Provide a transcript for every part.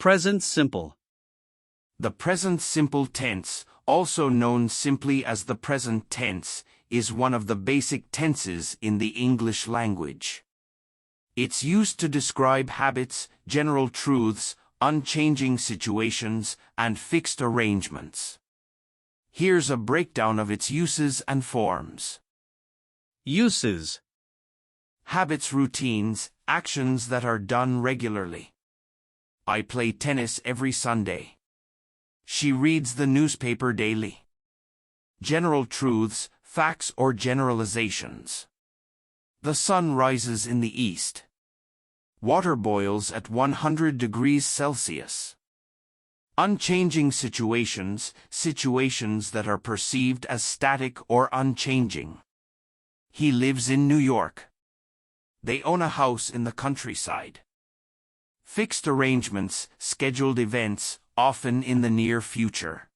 Present simple. The present simple tense, also known simply as the present tense, is one of the basic tenses in the English language. It's used to describe habits, general truths, unchanging situations, and fixed arrangements. Here's a breakdown of its uses and forms. Uses. Habits, routines, actions that are done regularly. I play tennis every Sunday. She reads the newspaper daily. General truths, facts or generalizations. The sun rises in the east. Water boils at 100 degrees Celsius. Unchanging situations, situations that are perceived as static or unchanging. He lives in New York. They own a house in the countryside. Fixed arrangements, scheduled events, often in the near future.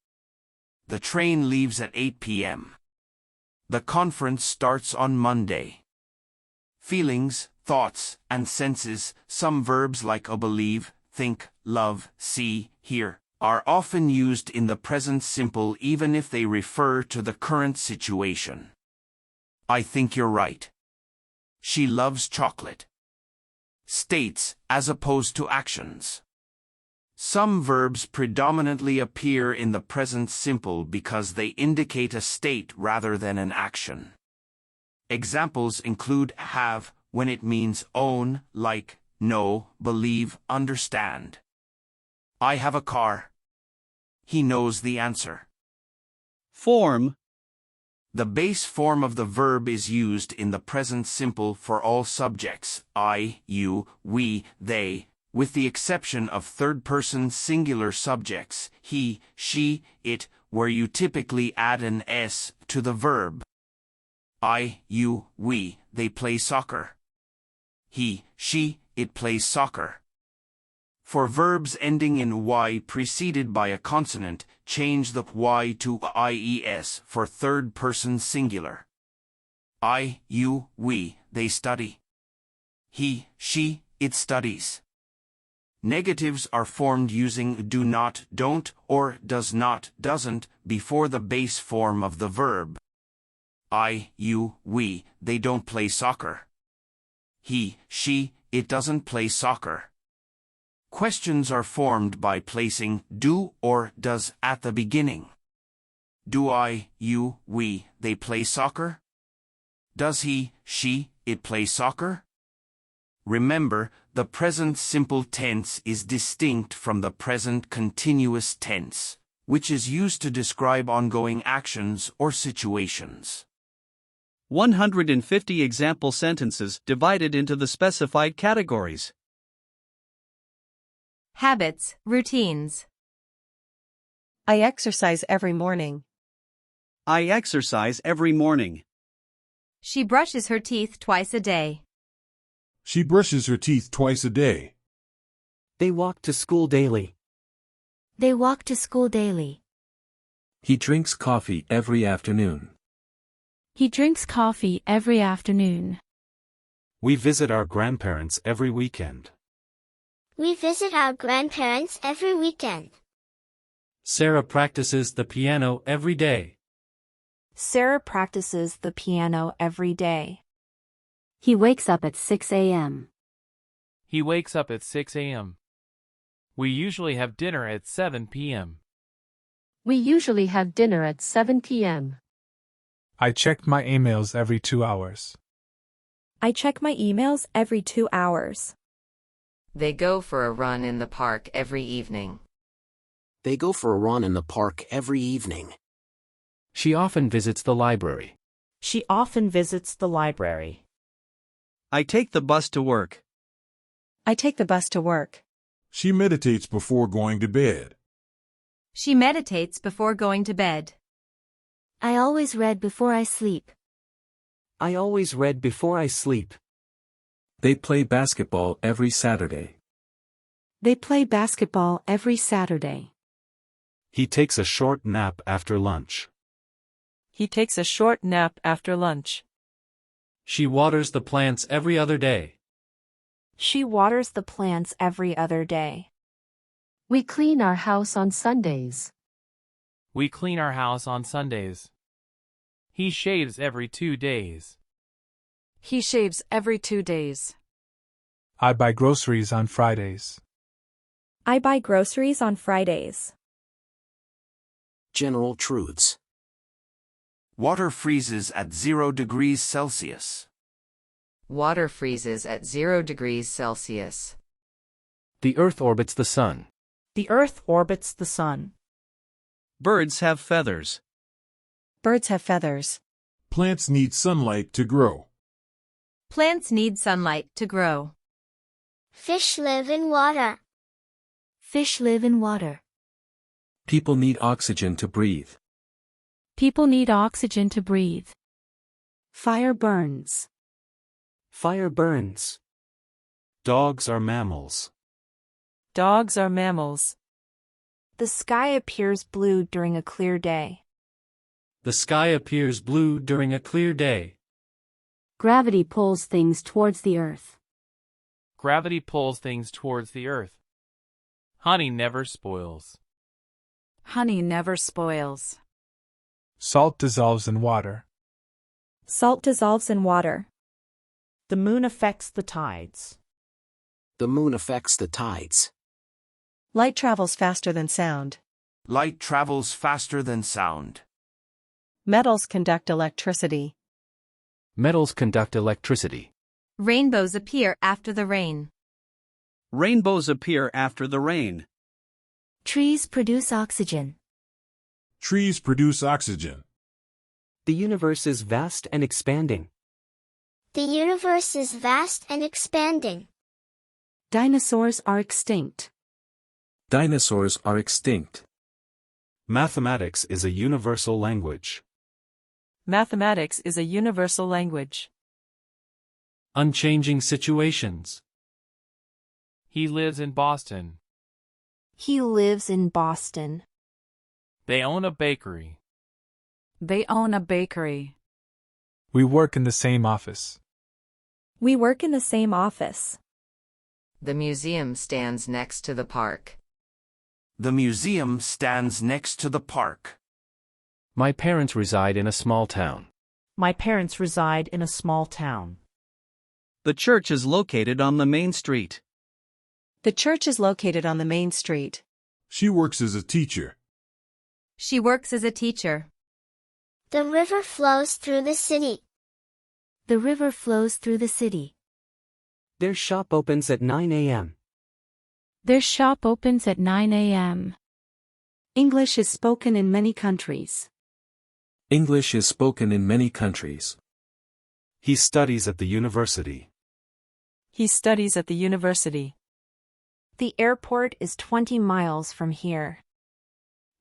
The train leaves at 8 p.m. The conference starts on Monday. Feelings, thoughts, and senses, some verbs like believe, think, love, see, hear, are often used in the present simple even if they refer to the current situation. I think you're right. She loves chocolate. States, as opposed to actions. Some verbs predominantly appear in the present simple because they indicate a state rather than an action. Examples include have, when it means own, like, know, believe, understand. I have a car. He knows the answer. Form. The base form of the verb is used in the present simple for all subjects, I, you, we, they, with the exception of third-person singular subjects, he, she, it, where you typically add an s to the verb. I, you, we, they play soccer. He, she, it plays soccer. For verbs ending in y preceded by a consonant, change the y to ies for third-person singular. I, you, we, they study. He, she, it studies. Negatives are formed using do not, don't, or does not, doesn't, before the base form of the verb. I, you, we, they don't play soccer. He, she, it doesn't play soccer. Questions are formed by placing do or does at the beginning. Do I, you, we, they play soccer? Does he, she, it play soccer? Remember, the present simple tense is distinct from the present continuous tense, which is used to describe ongoing actions or situations. 150 example sentences divided into the specified categories. Habits, routines. I exercise every morning. I exercise every morning. She brushes her teeth twice a day. She brushes her teeth twice a day. They walk to school daily. They walk to school daily. He drinks coffee every afternoon. He drinks coffee every afternoon. We visit our grandparents every weekend. We visit our grandparents every weekend. Sarah practices the piano every day. Sarah practices the piano every day. He wakes up at 6 a.m. He wakes up at 6 a.m. We usually have dinner at 7 p.m. We usually have dinner at 7 p.m. I check my emails every 2 hours. I check my emails every 2 hours. They go for a run in the park every evening. They go for a run in the park every evening. She often visits the library. She often visits the library. I take the bus to work. I take the bus to work. She meditates before going to bed. She meditates before going to bed. I always read before I sleep. I always read before I sleep. They play basketball every Saturday. They play basketball every Saturday. He takes a short nap after lunch. He takes a short nap after lunch. She waters the plants every other day. She waters the plants every other day. We clean our house on Sundays. We clean our house on Sundays. He shaves every 2 days. He shaves every 2 days. I buy groceries on Fridays. I buy groceries on Fridays. General truths. Water freezes at 0 degrees Celsius. Water freezes at 0 degrees Celsius. The Earth orbits the Sun. The Earth orbits the Sun. Birds have feathers. Birds have feathers. Plants need sunlight to grow. Plants need sunlight to grow. Fish live in water. Fish live in water. People need oxygen to breathe. People need oxygen to breathe. Fire burns. Fire burns. Dogs are mammals. Dogs are mammals. The sky appears blue during a clear day. The sky appears blue during a clear day. Gravity pulls things towards the earth. Gravity pulls things towards the earth. Honey never spoils. Honey never spoils. Salt dissolves in water. Salt dissolves in water. The moon affects the tides. The moon affects the tides. Light travels faster than sound. Light travels faster than sound. Metals conduct electricity. Metals conduct electricity. Rainbows appear after the rain. Rainbows appear after the rain. Trees produce oxygen. Trees produce oxygen. The universe is vast and expanding. The universe is vast and expanding. Dinosaurs are extinct. Dinosaurs are extinct. Mathematics is a universal language. Mathematics is a universal language. Unchanging situations. He lives in Boston. He lives in Boston. They own a bakery. They own a bakery. We work in the same office. We work in the same office. The museum stands next to the park. The museum stands next to the park. My parents reside in a small town. My parents reside in a small town. The church is located on the main street. The church is located on the main street. She works as a teacher. She works as a teacher. The river flows through the city. The river flows through the city. Their shop opens at 9 a.m. Their shop opens at 9 a.m. English is spoken in many countries. English is spoken in many countries. He studies at the university. He studies at the university. The airport is 20 miles from here.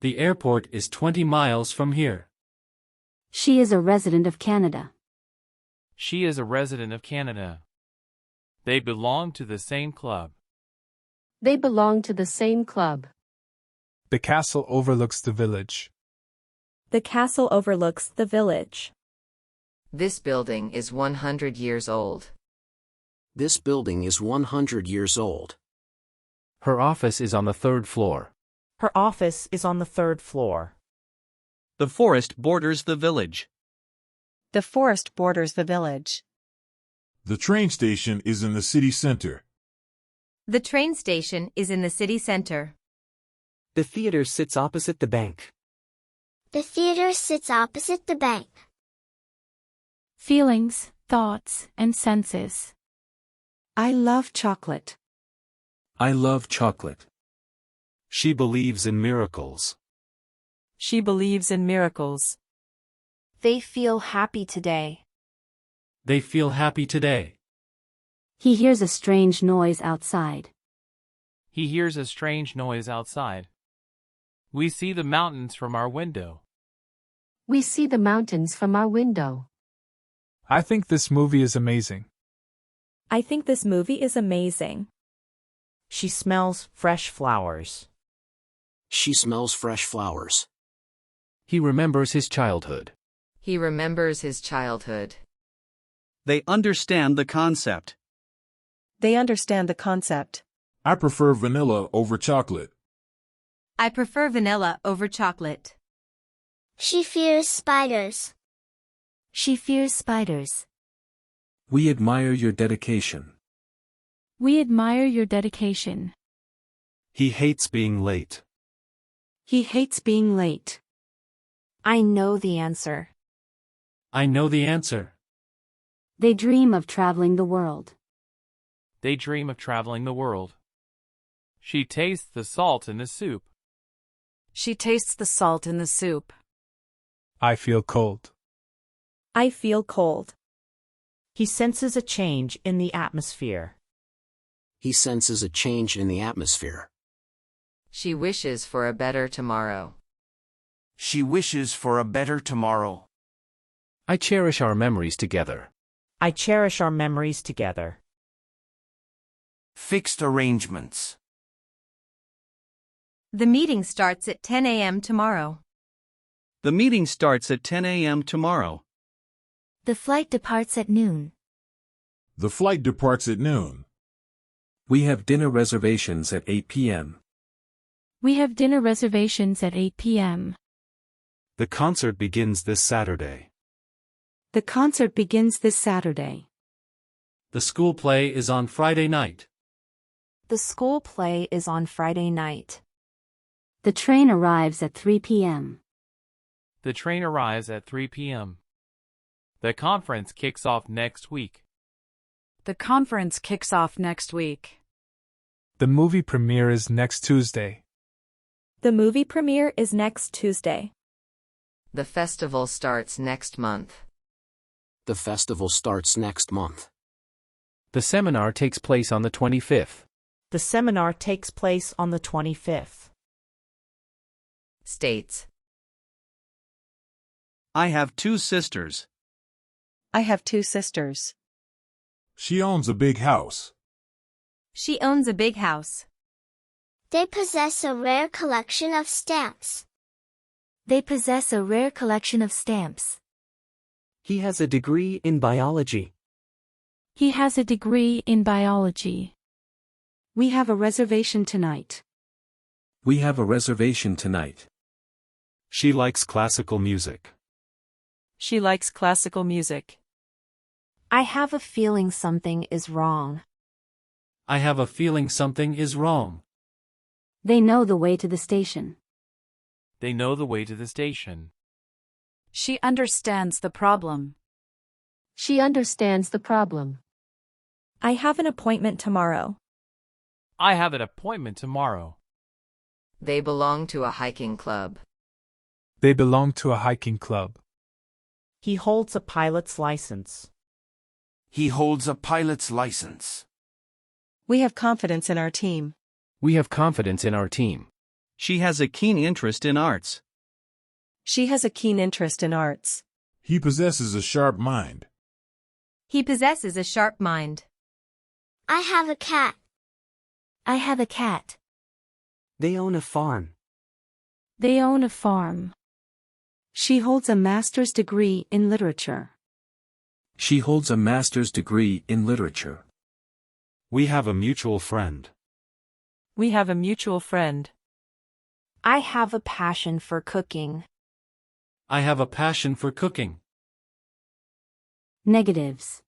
The airport is 20 miles from here. She is a resident of Canada. She is a resident of Canada. They belong to the same club. They belong to the same club. The castle overlooks the village. The castle overlooks the village. This building is 100 years old. This building is 100 years old. Her office is on the 3rd floor. Her office is on the 3rd floor. The forest borders the village. The forest borders the village. The train station is in the city center. The train station is in the city center. The theater sits opposite the bank. The theater sits opposite the bank. Feelings, thoughts, and senses. I love chocolate. I love chocolate. She believes in miracles. She believes in miracles. They feel happy today. They feel happy today. He hears a strange noise outside. He hears a strange noise outside. We see the mountains from our window. We see the mountains from our window. I think this movie is amazing. I think this movie is amazing. She smells fresh flowers. She smells fresh flowers. He remembers his childhood. He remembers his childhood. They understand the concept. They understand the concept. I prefer vanilla over chocolate. I prefer vanilla over chocolate. She fears spiders. She fears spiders. We admire your dedication. We admire your dedication. He hates being late. He hates being late. I know the answer. I know the answer. They dream of traveling the world. They dream of traveling the world. She tastes the salt in the soup. She tastes the salt in the soup. I feel cold. I feel cold. He senses a change in the atmosphere. He senses a change in the atmosphere. She wishes for a better tomorrow. She wishes for a better tomorrow. I cherish our memories together. I cherish our memories together. Fixed arrangements. The meeting starts at 10 a.m. tomorrow. The meeting starts at 10 a.m. tomorrow. The flight departs at noon. The flight departs at noon. We have dinner reservations at 8 p.m. We have dinner reservations at 8 p.m. The concert begins this Saturday. The concert begins this Saturday. The school play is on Friday night. The school play is on Friday night. The train arrives at 3 p.m. The train arrives at 3 p.m. The conference kicks off next week. The conference kicks off next week. The movie premiere is next Tuesday. The movie premiere is next Tuesday. The festival starts next month. The festival starts next month. The seminar takes place on the 25th. The seminar takes place on the 25th. States. I have 2 sisters. I have 2 sisters. She owns a big house. She owns a big house. They possess a rare collection of stamps. They possess a rare collection of stamps. He has a degree in biology. He has a degree in biology. We have a reservation tonight. We have a reservation tonight. She likes classical music. She likes classical music. I have a feeling something is wrong. I have a feeling something is wrong. They know the way to the station. They know the way to the station. She understands the problem. She understands the problem. I have an appointment tomorrow. I have an appointment tomorrow. They belong to a hiking club. They belong to a hiking club. He holds a pilot's license. He holds a pilot's license. We have confidence in our team. We have confidence in our team. She has a keen interest in arts. She has a keen interest in arts. He possesses a sharp mind. He possesses a sharp mind. I have a cat. I have a cat. They own a farm. They own a farm. She holds a master's degree in literature. She holds a master's degree in literature. We have a mutual friend. We have a mutual friend. I have a passion for cooking. I have a passion for cooking. Negatives.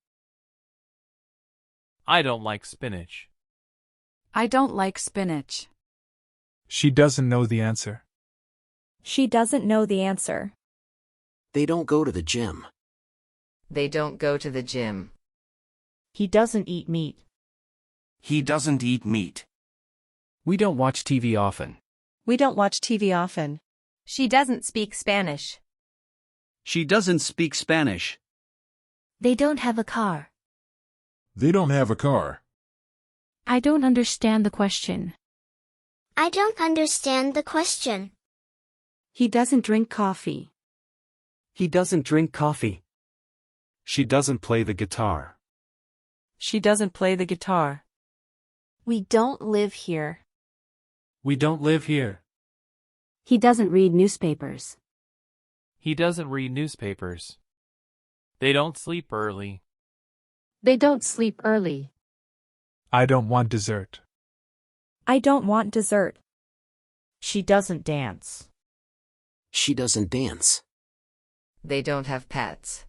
I don't like spinach. I don't like spinach. She doesn't know the answer. She doesn't know the answer. They don't go to the gym. They don't go to the gym. He doesn't eat meat. He doesn't eat meat. We don't watch TV often. We don't watch TV often. She doesn't speak Spanish. She doesn't speak Spanish. They don't have a car. They don't have a car. I don't understand the question. I don't understand the question. He doesn't drink coffee. He doesn't drink coffee. She doesn't play the guitar. She doesn't play the guitar. We don't live here. We don't live here. He doesn't read newspapers. He doesn't read newspapers. They don't sleep early. They don't sleep early. I don't want dessert. I don't want dessert. She doesn't dance. She doesn't dance. They don't have pets.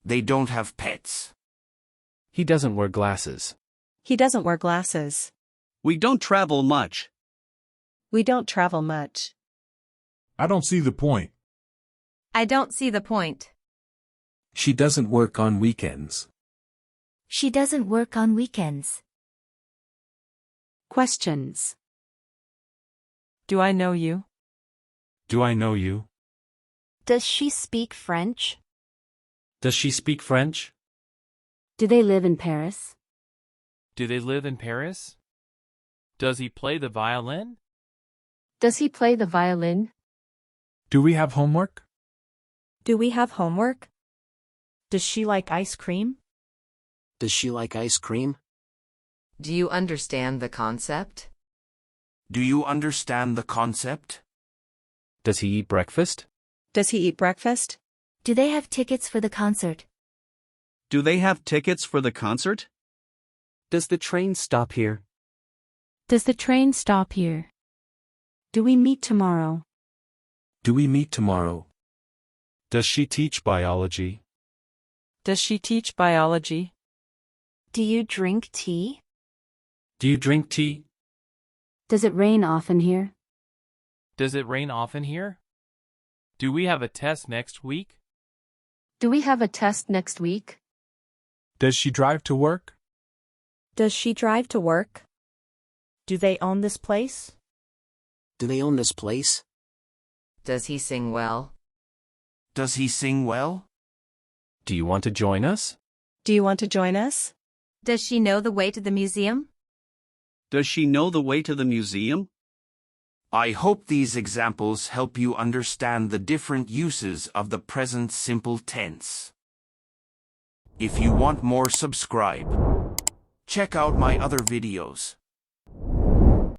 They don't have pets. He doesn't wear glasses. He doesn't wear glasses. We don't travel much. We don't travel much. I don't see the point. I don't see the point. She doesn't work on weekends. She doesn't work on weekends. Questions. Do I know you? Do I know you? Does she speak French? Does she speak French? Do they live in Paris? Do they live in Paris? Does he play the violin? Does he play the violin? Do we have homework? Do we have homework? Does she like ice cream? Does she like ice cream? Do you understand the concept? Do you understand the concept? Does he eat breakfast? Does he eat breakfast? Do they have tickets for the concert? Do they have tickets for the concert? Does the train stop here? Does the train stop here? Do we meet tomorrow? Do we meet tomorrow? Does she teach biology? Does she teach biology? Do you drink tea? Do you drink tea? Does it rain often here? Does it rain often here? Do we have a test next week? Do we have a test next week? Does she drive to work? Does she drive to work? Do they own this place? Do they own this place? Does he sing well? Does he sing well? Do you want to join us? Do you want to join us? Does she know the way to the museum? Does she know the way to the museum? I hope these examples help you understand the different uses of the present simple tense. If you want more, subscribe. Check out my other videos.